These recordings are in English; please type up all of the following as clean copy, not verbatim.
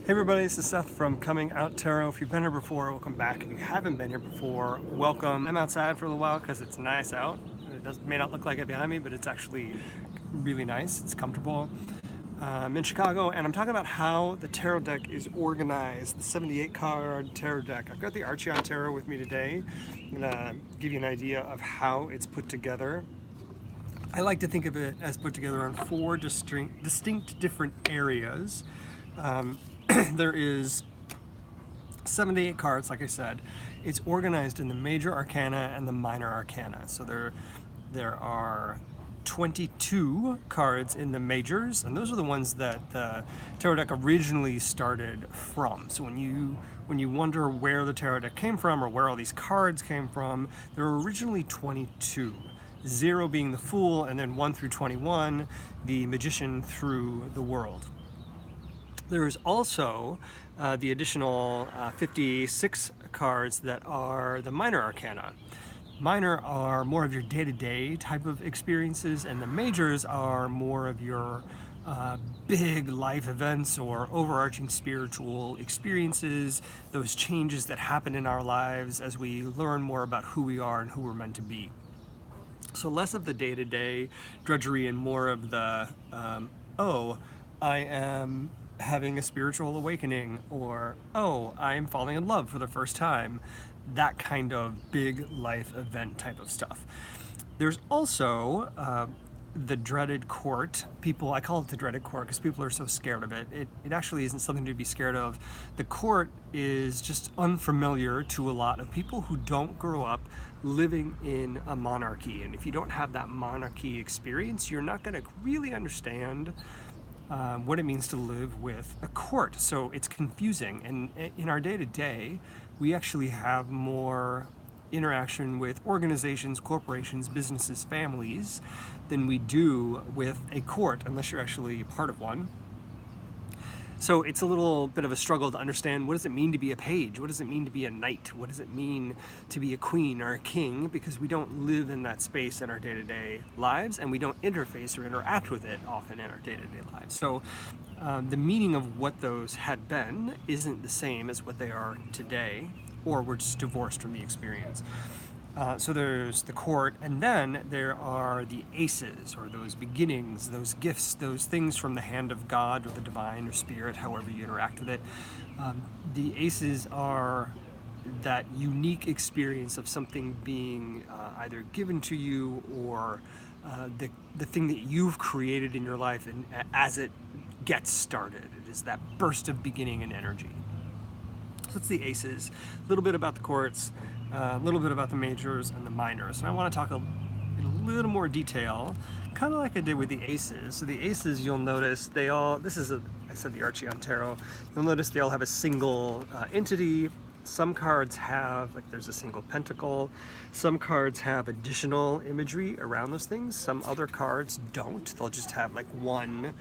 Hey everybody, this is Seth from Coming Out Tarot. If you've been here before, welcome back. If you haven't been here before, welcome. I'm outside for a little while because it's nice out. May not look like it behind me, but it's actually really nice. It's comfortable. I'm in Chicago, and I'm talking about how the tarot deck is organized, the 78 card tarot deck. I've got the Archeon Tarot with me today. I'm going to give you an idea of how it's put together. I like to think of it as put together on four distinct different areas. There is 78 cards, like I said. It's organized in the major arcana and the minor arcana. So there are 22 cards in the majors, and those are the ones that the tarot deck originally started from. So when you wonder where the tarot deck came from or where all these cards came from, there were originally 22. 0 being the Fool, and then 1 through 21, the Magician through the World. There is also the additional 56 cards that are the minor arcana. Minor are more of your day-to-day type of experiences, and the majors are more of your big life events or overarching spiritual experiences, those changes that happen in our lives as we learn more about who we are and who we're meant to be. So less of the day-to-day drudgery and more of the, oh, I am having a spiritual awakening, or oh, I'm falling in love for the first time. That kind of big life event type of stuff. There's also the dreaded court. I call it the dreaded court because people are so scared of it. It actually isn't something to be scared of. The court is just unfamiliar to a lot of people who don't grow up living in a monarchy. And if you don't have that monarchy experience, you're not going to really understand what it means to live with a court. So it's confusing. And in our day-to-day, we actually have more interaction with organizations, corporations, businesses, families than we do with a court, unless you're actually part of one. So it's a little bit of a struggle to understand, what does it mean to be a page? What does it mean to be a knight? What does it mean to be a queen or a king? Because we don't live in that space in our day-to-day lives, and we don't interface or interact with it often in our day-to-day lives. So the meaning of what those had been isn't the same as what they are today, or we're just divorced from the experience. So there's the court, and then there are the aces, or those beginnings, those gifts, those things from the hand of God or the divine or spirit, however you interact with it. The aces are that unique experience of something being either given to you or the thing that you've created in your life, and as it gets started, it is that burst of beginning and energy. So that's the aces. A little bit about the courts, a little bit about the majors and the minors. And I want to talk in a little more detail, kind of like I did with the aces. So the aces, you'll notice I said the Archeon Tarot. You'll notice they all have a single entity. Some cards have, like there's a single pentacle. Some cards have additional imagery around those things. Some other cards don't. They'll just have like one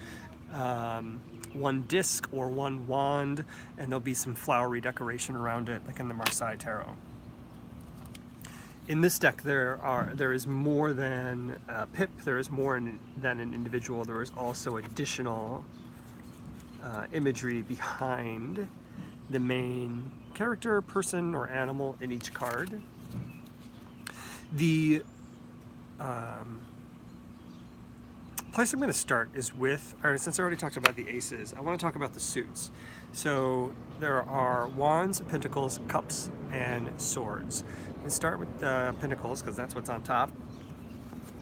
disc or one wand, and there'll be some flowery decoration around it, like in the Marseille Tarot. In this deck, there is more than a pip. There is more than an individual. There is also additional imagery behind the main character, person, or animal in each card. The place I'm going to start is with, since I already talked about the aces, I want to talk about the suits. So there are wands, pentacles, cups, and swords. Let's start with the pentacles because that's what's on top.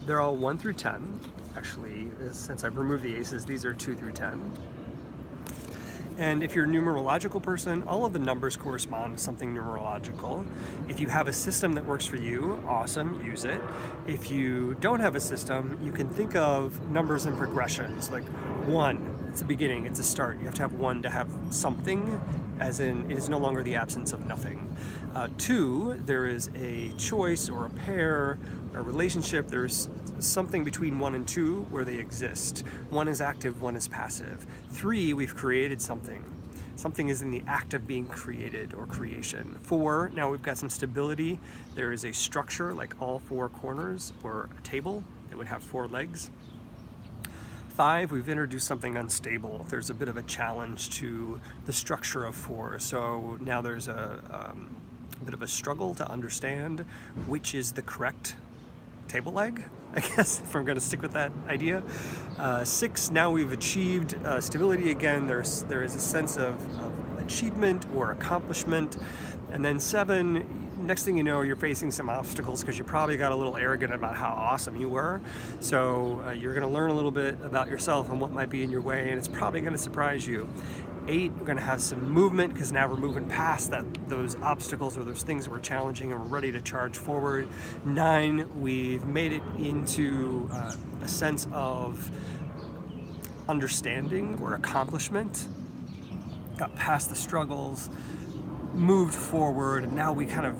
They're all 1 through 10. Actually, since I've removed the aces, these are 2 through 10. And if you're a numerological person, all of the numbers correspond to something numerological. If you have a system that works for you, awesome, use it. If you don't have a system, you can think of numbers in progressions, like 1, it's a beginning, it's a start. You have to have 1 to have something, as in it is no longer the absence of nothing. 2, there is a choice or a pair, a relationship. There's something between 1 and 2 where they exist. 1 is active, 1 is passive. 3, we've created something. Something is in the act of being created or creation. 4, now we've got some stability. There is a structure, like all 4 corners, or a table that would have 4 legs. 5, we've introduced something unstable. There's a bit of a challenge to the structure of 4. So now there's a bit of a struggle to understand which is the correct table leg, I guess, if I'm going to stick with that idea. 6, now we've achieved stability again. There is a sense of achievement or accomplishment. And then 7, next thing you know, you're facing some obstacles because you probably got a little arrogant about how awesome you were. So you're going to learn a little bit about yourself and what might be in your way, and it's probably going to surprise you. 8, we're going to have some movement because now we're moving past those obstacles or those things that were challenging, and we're ready to charge forward. 9, we've made it into a sense of understanding or accomplishment, got past the struggles, moved forward, and now we kind of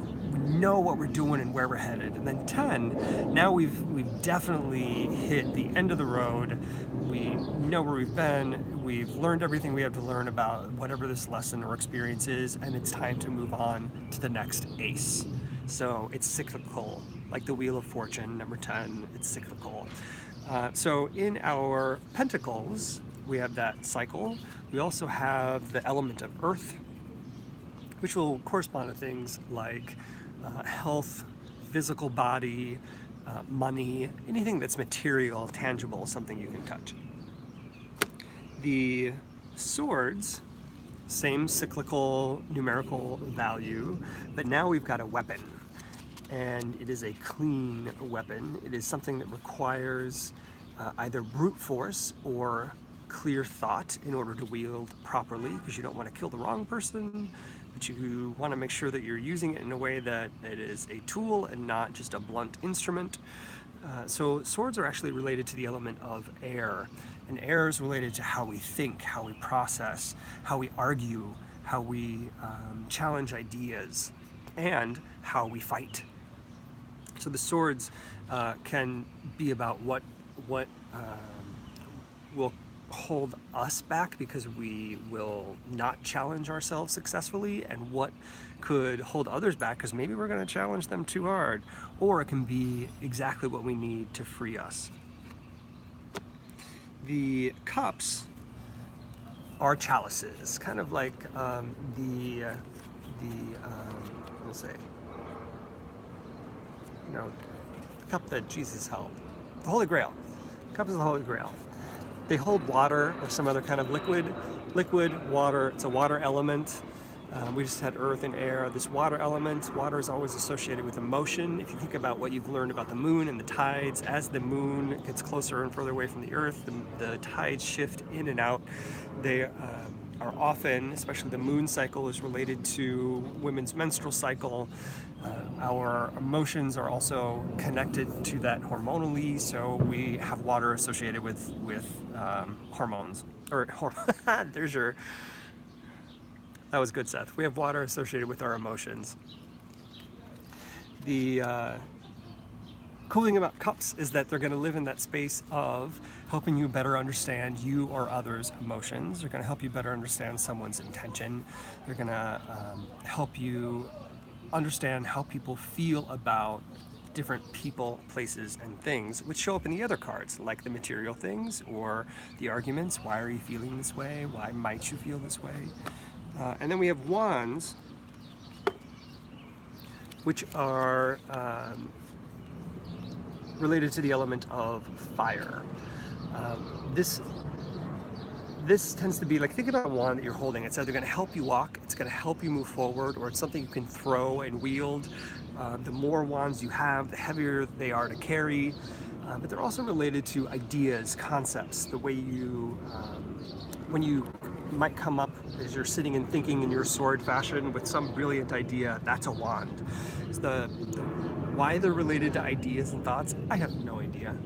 know what we're doing and where we're headed. And then 10, now we've definitely hit the end of the road. We know where we've been. We've learned everything we have to learn about whatever this lesson or experience is, and it's time to move on to the next ace. So it's cyclical, like the Wheel of Fortune, number 10, it's cyclical. So in our pentacles, we have that cycle. We also have the element of earth, which will correspond to things like health, physical body, money, anything that's material, tangible, something you can touch. The swords, same cyclical numerical value, but now we've got a weapon. And it is a clean weapon. It is something that requires either brute force or clear thought in order to wield properly, because you don't want to kill the wrong person, but you want to make sure that you're using it in a way that it is a tool and not just a blunt instrument. So swords are actually related to the element of air, and air is related to how we think, how we process, how we argue, how we challenge ideas, and how we fight. So the swords can be about what will hold us back because we will not challenge ourselves successfully, and what could hold others back because maybe we're going to challenge them too hard, or it can be exactly what we need to free us. The cups are chalices, kind of like let's say, the cup that Jesus held, the Holy Grail. Cup is the Holy Grail. They hold water or some other kind of liquid, water. It's a water element. We just had earth and air. This water element, water is always associated with emotion. If you think about what you've learned about the moon and the tides, as the moon gets closer and further away from the earth, the tides shift in and out. They are often, especially the moon cycle, is related to women's menstrual cycle. Our emotions are also connected to that hormonally, so we have water associated with hormones. There's your. That was good, Seth. We have water associated with our emotions. The cool thing about cups is that they're going to live in that space of helping you better understand you or others' emotions. They're going to help you better understand someone's intention. They're going to help you understand how people feel about different people, places, and things, which show up in the other cards, like the material things or the arguments. Why are you feeling this way? Why might you feel this way? And then we have wands, which are related to the element of fire. This tends to be like, think about a wand that you're holding. It's either going to help you walk, it's going to help you move forward, or it's something you can throw and wield. The more wands you have, the heavier they are to carry. But they're also related to ideas, concepts, the way you, when you might come up as you're sitting and thinking in your sword fashion with some brilliant idea, that's a wand. It's why they're related to ideas and thoughts, I have no idea.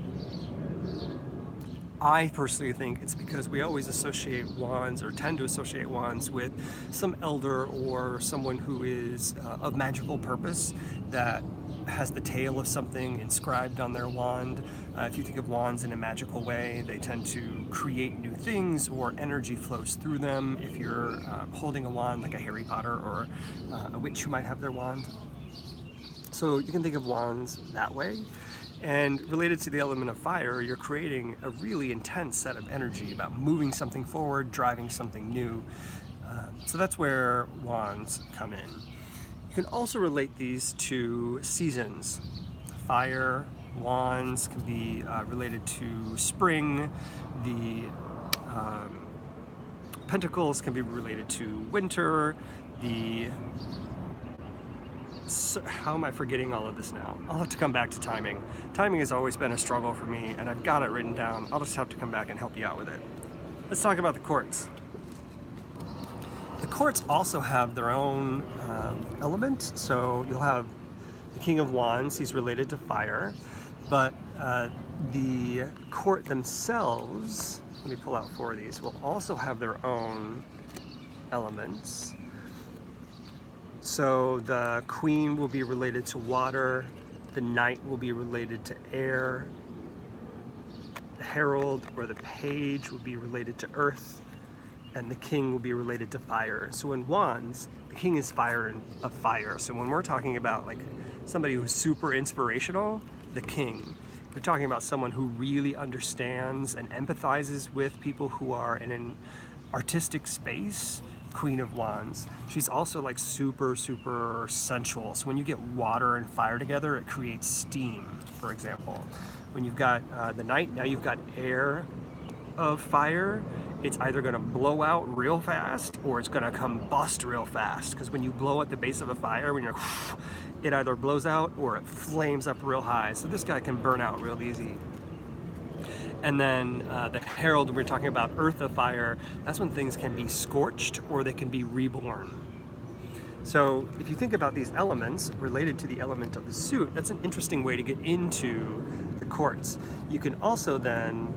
I personally think it's because we always associate wands, or tend to associate wands, with some elder or someone who is of magical purpose that has the tail of something inscribed on their wand. If you think of wands in a magical way, they tend to create new things, or energy flows through them. If you're holding a wand like a Harry Potter or a witch who might have their wand. So you can think of wands that way. And related to the element of fire, you're creating a really intense set of energy about moving something forward, driving something new. So that's where wands come in. You can also relate these to seasons. Fire, wands can be related to spring. The pentacles can be related to winter. How am I forgetting all of this now? I'll have to come back to timing. Timing has always been a struggle for me, and I've got it written down. I'll just have to come back and help you out with it. Let's talk about the courts. The courts also have their own element. So you'll have the King of Wands, he's related to fire, but the court themselves, let me pull out 4 of these, will also have their own elements. So the Queen will be related to water, the Knight will be related to air, the Herald or the Page will be related to earth, and the King will be related to fire. So in wands, the King is fire of fire. So when we're talking about like somebody who's super inspirational, the King. We're talking about someone who really understands and empathizes with people who are in an artistic space, Queen of Wands. She's also like super sensual. So when you get water and fire together, it creates steam, for example. When you've got the Knight, now you've got air of fire. It's either going to blow out real fast or it's going to combust real fast. Because when you blow at the base of a fire, when you're it either blows out or it flames up real high. So this guy can burn out real easy. And then the Herald, we're talking about earth of fire. That's when things can be scorched or they can be reborn. So if you think about these elements related to the element of the suit, that's an interesting way to get into the courts. You can also then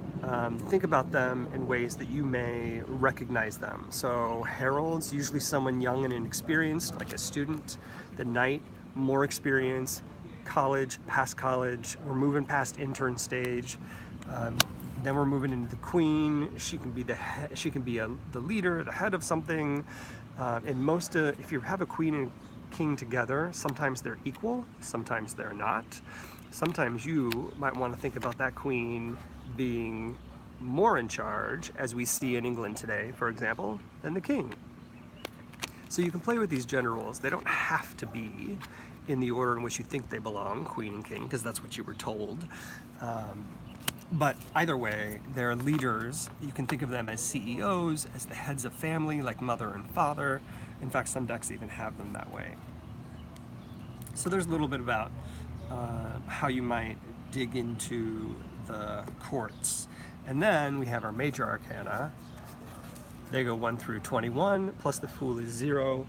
think about them in ways that you may recognize them. So heralds, usually someone young and inexperienced, like a student. The Knight, more experience, college, past college. We're moving past intern stage. Then we're moving into the Queen. She can be the leader, the head of something. And most if you have a Queen and King together, sometimes they're equal, sometimes they're not. Sometimes you might want to think about that Queen being more in charge, as we see in England today, for example, than the King. So you can play with these gender roles. They don't have to be in the order in which you think they belong, Queen and King, because that's what you were told. But either way, they're leaders. You can think of them as CEOs, as the heads of family, like mother and father. In fact, some decks even have them that way. So there's a little bit about how you might dig into the courts. And then we have our major arcana. They go 1 through 21, plus the Fool is 0.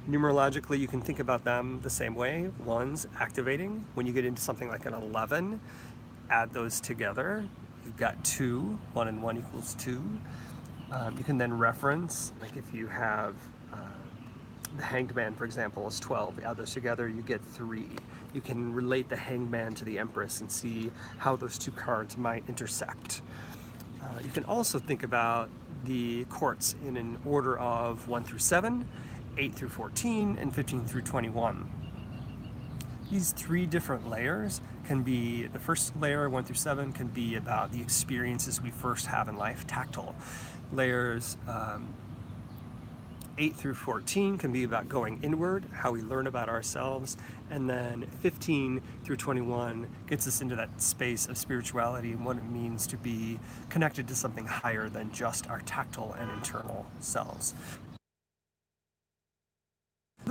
Numerologically, you can think about them the same way. 1's activating. When you get into something like an 11, add those together. You've got 2, 1 and 1 equals 2. You can then reference, like if you have the Hanged Man, for example, is 12. Add those together, you get 3. You can relate the Hanged Man to the Empress and see how those 2 cards might intersect. You can also think about the courts in an order of 1 through 7, 8 through 14, and 15 through 21. These 3 different layers can be, the first layer, 1 through 7, can be about the experiences we first have in life, tactile. Layers 8 through 14 can be about going inward, how we learn about ourselves, and then 15 through 21 gets us into that space of spirituality and what it means to be connected to something higher than just our tactile and internal selves.